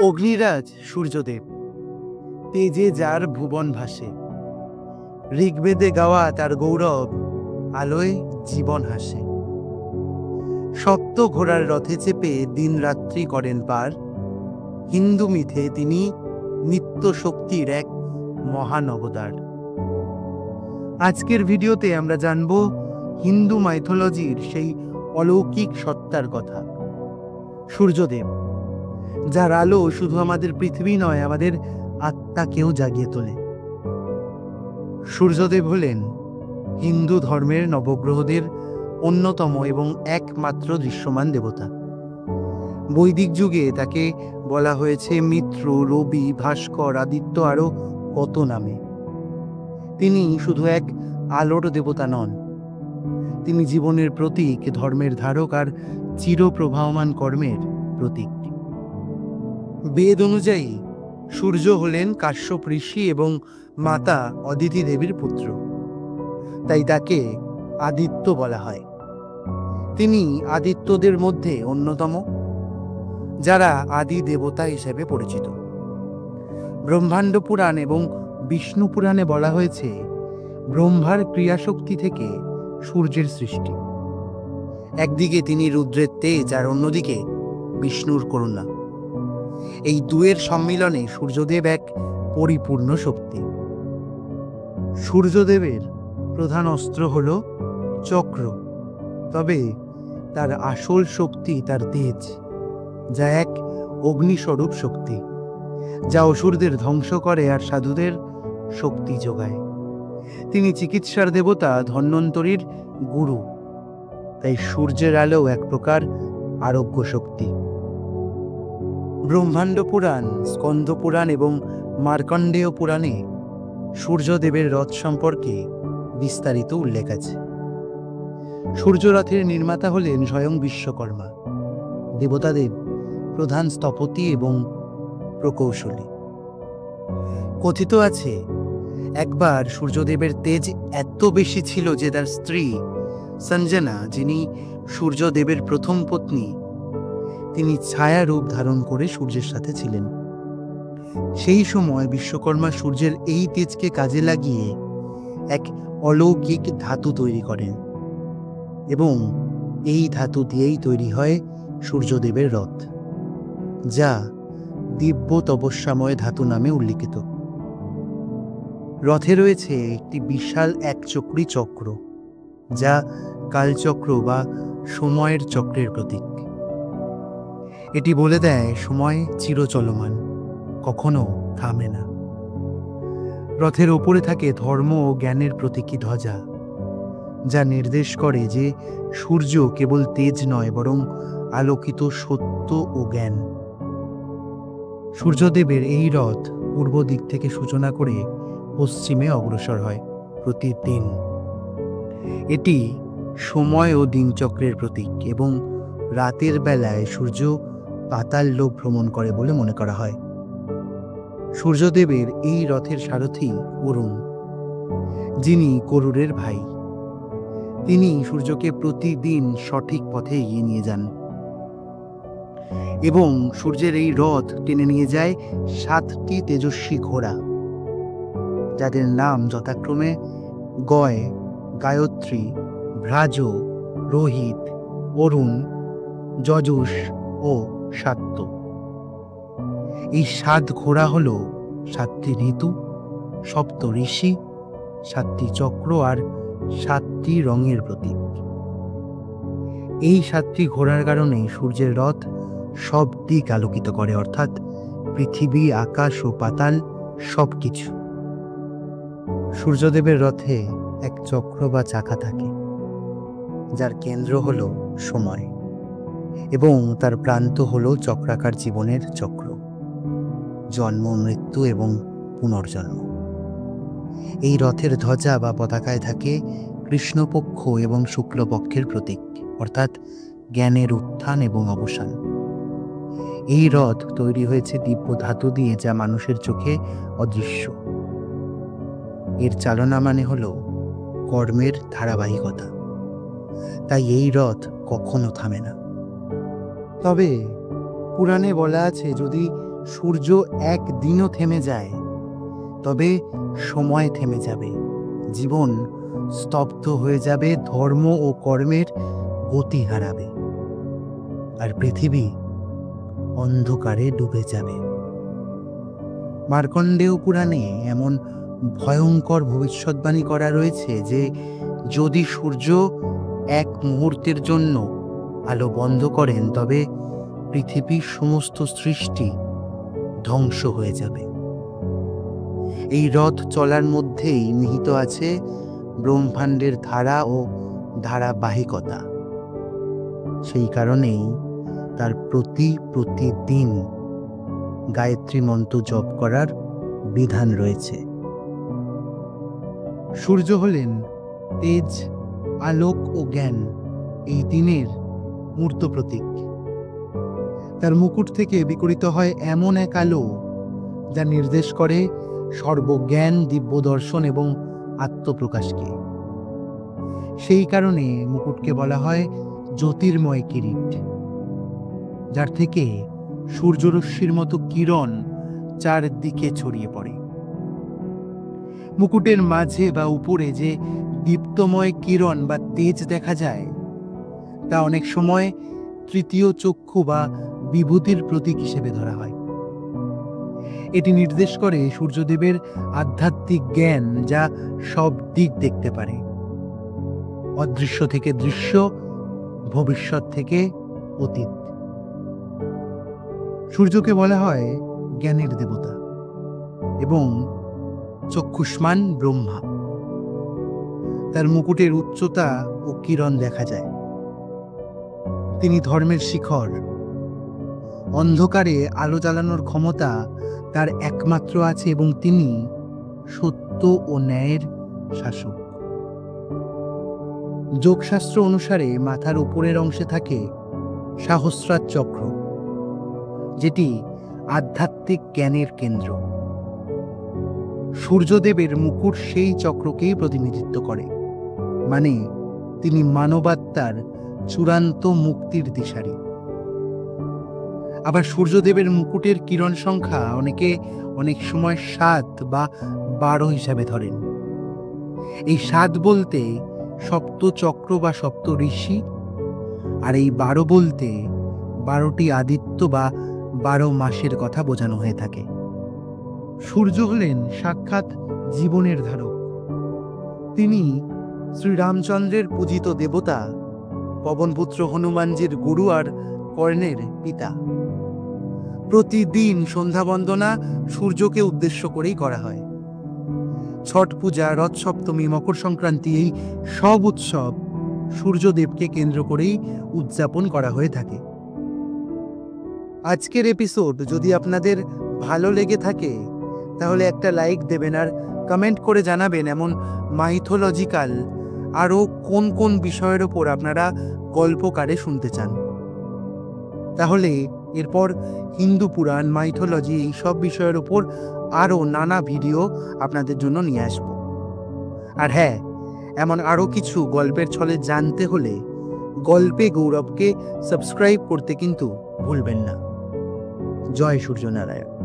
অগ্নিরাজ সূর্যদেব, তেজে যার ভুবন ভাসে, ঋগ্বেদে গাওয়া তার গৌরব, আলোয় জীবন হাসে। সপ্ত ঘোড়ার রথে চেপে দিন রাত্রি করেন পার, হিন্দু মিথে তিনি নিত্য শক্তির এক মহান অবতার। আজকের ভিডিওতে আমরা জানব হিন্দু মাইথোলজির সেই অলৌকিক সত্তার কথা, সূর্যদেব, যার আলো শুধু আমাদের পৃথিবী নয়, আমাদের আত্মাকেও জাগিয়ে তোলে। সূর্যদেব হলেন হিন্দু ধর্মের নবগ্রহদের অন্যতম এবং একমাত্র দৃশ্যমান দেবতা। বৈদিক যুগে তাকে বলা হয়েছে মিত্র, রবি, ভাস্কর, আদিত্য আরও কত নামে। তিনি শুধু এক আলোর দেবতা নন, তিনি জীবনের প্রতীক, ধর্মের ধারক আর চিরপ্রবাহমান কর্মের প্রতীক। বেদ অনুযায়ী সূর্য হলেন কাশ্যপ ঋষি এবং মাতা অদিতি দেবীর পুত্র, তাই তাকে আদিত্য বলা হয়। তিনি আদিত্যদের মধ্যে অন্যতম, যারা আদি দেবতা হিসেবে পরিচিত। ব্রহ্মাণ্ড পুরাণ এবং বিষ্ণু পুরাণে বলা হয়েছে ব্রহ্মার ক্রিয়াশক্তি থেকে সূর্যের সৃষ্টি। একদিকে তিনি রুদ্রের তেজ আর অন্যদিকে বিষ্ণুর করুণা। এই দুয়ের সম্মিলনে সূর্যদেব এক পরিপূর্ণ শক্তি। সূর্যদেবের প্রধান অস্ত্র হল চক্র, তবে তার আসল শক্তি তার তেজ, যা এক অগ্নিস্বরূপ শক্তি, যা অসুরদের ধ্বংস করে আর সাধুদের শক্তি যোগায়। তিনি চিকিৎসার দেবতা, ধন্বন্তরীর গুরু, তাই সূর্যের আলো এক প্রকার আরোগ্য শক্তি। ব্রহ্মাণ্ড পুরাণ, স্কন্দ পুরাণ এবং মার্কণ্ডেয় পুরাণে সূর্যদেবের রথ সম্পর্কে বিস্তারিত উল্লেখ আছে। সূর্যরথের নির্মাতা হলেন স্বয়ং বিশ্বকর্মা, দেবতাদের প্রধান স্থপতি এবং প্রকৌশলী। কথিত আছে একবার সূর্যদেবের তেজ এত বেশি ছিল যে তার স্ত্রী সঞ্জনা, যিনি সূর্যদেবের প্রথম পত্নী, তিনি ছায়া রূপ ধারণ করে সূর্যের সাথে ছিলেন। সেই সময় বিশ্বকর্মা সূর্যের এই তেজকে কাজে লাগিয়ে এক অলৌকিক ধাতু তৈরি করেন এবং এই ধাতু দিয়েই তৈরি হয় সূর্যদেবের রথ, যা দিব্য তপস্যাময় ধাতু নামে উল্লিখিত। রথে রয়েছে একটি বিশাল একচক্রী চক্র, যা কালচক্র বা সময়ের চক্রের প্রতীক। এটি বলে দেয় সময় চিরচলমান, কখনো থামে না। রথের ওপরে থাকে ধর্ম ও জ্ঞানের প্রতীকী ধ্বজা, যা নির্দেশ করে যে সূর্য কেবল তেজ নয়, বরং আলোকিত সত্য ও জ্ঞান। সূর্যদেবের এই রথ পূর্ব দিক থেকে সূচনা করে পশ্চিমে অগ্রসর হয় প্রতিদিন। এটি সময় ও দিনচক্রের প্রতীক এবং রাতের বেলায় সূর্য পাতাল লোক ভ্রমণ করে বলে মনে করা হয়। সূর্যদেবের এই রথের সারথি অরুণ, যিনি গরুড়ের ভাই। তিনি সূর্যকে প্রতিদিন সঠিক পথে এগিয়ে নিয়ে যান এবং সূর্যের এই রথ টেনে নিয়ে যায় 7টি তেজস্বী ঘোড়া, যাদের নাম যথাক্রমে গয়, গায়ত্রী, ভ্রাজ, রোহিত, অরুণ, যজুষ ও শাক্ত। এই 7 ঘোড়া হল 7টি ঋতু, সপ্ত ঋষি, 7টি চক্র আর 7টি রঙের প্রতীক। এই 7টি ঘোড়ার কারণে সূর্যের রথ সব দিক আলোকিত করে, অর্থাৎ পৃথিবী, আকাশ ও পাতাল সবকিছু। সূর্যদেবের রথে এক চক্র বা চাকা থাকে, যার কেন্দ্র হল সময় এবং তার প্রান্ত হল চক্রাকার জীবনের চক্র, জন্ম, মৃত্যু এবং পুনর্জন্ম। এই রথের ধ্বজা বা পতাকায় থাকে কৃষ্ণপক্ষ এবং শুক্লপক্ষের প্রতীক, অর্থাৎ জ্ঞানের উত্থান এবং অবসান। এই রথ তৈরি হয়েছে দিব্য ধাতু দিয়ে, যা মানুষের চোখে অদৃশ্য। এর চালনা মানে হল কর্মের ধারাবাহিকতা, তাই এই রথ কখনো থামে না। তবে পুরাণে বলা আছে, যদি সূর্য একদিনও থেমে যায়, তবে সময় থেমে যাবে, জীবন স্তব্ধ হয়ে যাবে, ধর্ম ও কর্মের গতি হারাবে, আর পৃথিবী অন্ধকারে ডুবে যাবে। মার্কণ্ডেয় পুরাণে এমন ভয়ঙ্কর ভবিষ্যৎবাণী করা রয়েছে যে যদি সূর্য এক মুহূর্তের জন্য আলো বন্ধ করেন, তবে পৃথিবীর সমস্ত সৃষ্টি ধ্বংস হয়ে যাবে। এই রথ চলার মধ্যেই নিহিত আছে ব্রহ্মাণ্ডের ধারা ও ধারাবাহিকতা। সেই কারণেই তার প্রতিদিন গায়ত্রী মন্ত্র জপ করার বিধান রয়েছে। সূর্য হলেন তেজ, আলোক ও জ্ঞান, এই তিনের মূর্ত প্রতীক। তার মুকুট থেকে বিকরিত হয় এমন এক আলো যা নির্দেশ করে সর্বজ্ঞান, দিব্য দর্শন এবং আত্মপ্রকাশকে। সেই কারণে মুকুটকে বলা হয় জ্যোতির্ময় কিরীট, যার থেকে সূর্যরশ্মির মতো কিরণ চারদিকে ছড়িয়ে পড়ে। মুকুটের মাঝে বা উপরে যে দীপ্তময় কিরণ বা তেজ দেখা যায়, তা অনেক সময় তৃতীয় চক্ষু বা বিভূতির প্রতীক হিসেবে ধরা হয়। এটি নির্দেশ করে সূর্যদেবের আধ্যাত্মিক জ্ঞান, যা সব দিক দেখতে পারে, অদৃশ্য থেকে দৃশ্য, ভবিষ্যৎ থেকে অতীত। সূর্যকে বলা হয় জ্ঞানের দেবতা এবং চক্ষুষ্মান ব্রহ্মা। তার মুকুটের উচ্চতা ও কিরণ দেখা যায়। তিনি ধর্মের শিখর। অন্ধকারে আলো জ্বালানোর ক্ষমতা তার একমাত্র আছে এবং তিনি সত্য ও ন্যায়ের শাসক। যোগশাস্ত্র অনুসারে মাথার উপরের অংশে থাকে সহস্রার চক্র, যেটি আধ্যাত্মিক জ্ঞানের কেন্দ্র। সূর্যদেবের মুকুট সেই চক্রকেই প্রতিনিধিত্ব করে, মানে তিনি মানবাত্মার চূড়ান্ত মুক্তির দিশারি। আবার সূর্যদেবের মুকুটের কিরণ সংখ্যা অনেক সময় 7 বা 12 হিসাবে ধরেন। এই 7 বলতে সপ্ত চক্র বা সপ্ত ঋষি, আর এই 12 বলতে 12টি আদিত্য বা 12 মাসের কথা বোঝানো হয়ে থাকে। সূর্য হলেন সাক্ষাৎ জীবনের ধারক। তিনি শ্রীরামচন্দ্রের পূজিত দেবতা, পবনপুত্র হনুমানজির গুরু আর কর্ণের পিতা। প্রতিদিন সন্ধ্যা বন্দনা সূর্যকে উদ্দেশ্য করেই করা হয়। ছট পূজা, রথ সপ্তমী, মকর সংক্রান্তি, এই সব উৎসব সূর্যদেবকে কেন্দ্র করেই উদযাপন করা হয়ে থাকে। আজকের এপিসোড যদি আপনাদের ভালো লেগে থাকে, তাহলে একটা লাইক দেবেন আর কমেন্ট করে জানাবেন এমন মাইথোলজিক্যাল আরও কোন কোন বিষয়ের ওপর আপনারা গল্পকারে শুনতে চান। তাহলে এরপর হিন্দু পুরাণ, মাইথোলজি, এই সব বিষয়ের ওপর আরও নানা ভিডিও আপনাদের জন্য নিয়ে আসব। আর হ্যাঁ, এমন আরও কিছু গল্পের ছলে জানতে হলে গল্পে গৌরবকে সাবস্ক্রাইব করতে কিন্তু ভুলবেন না। জয় সূর্যনারায়ণ।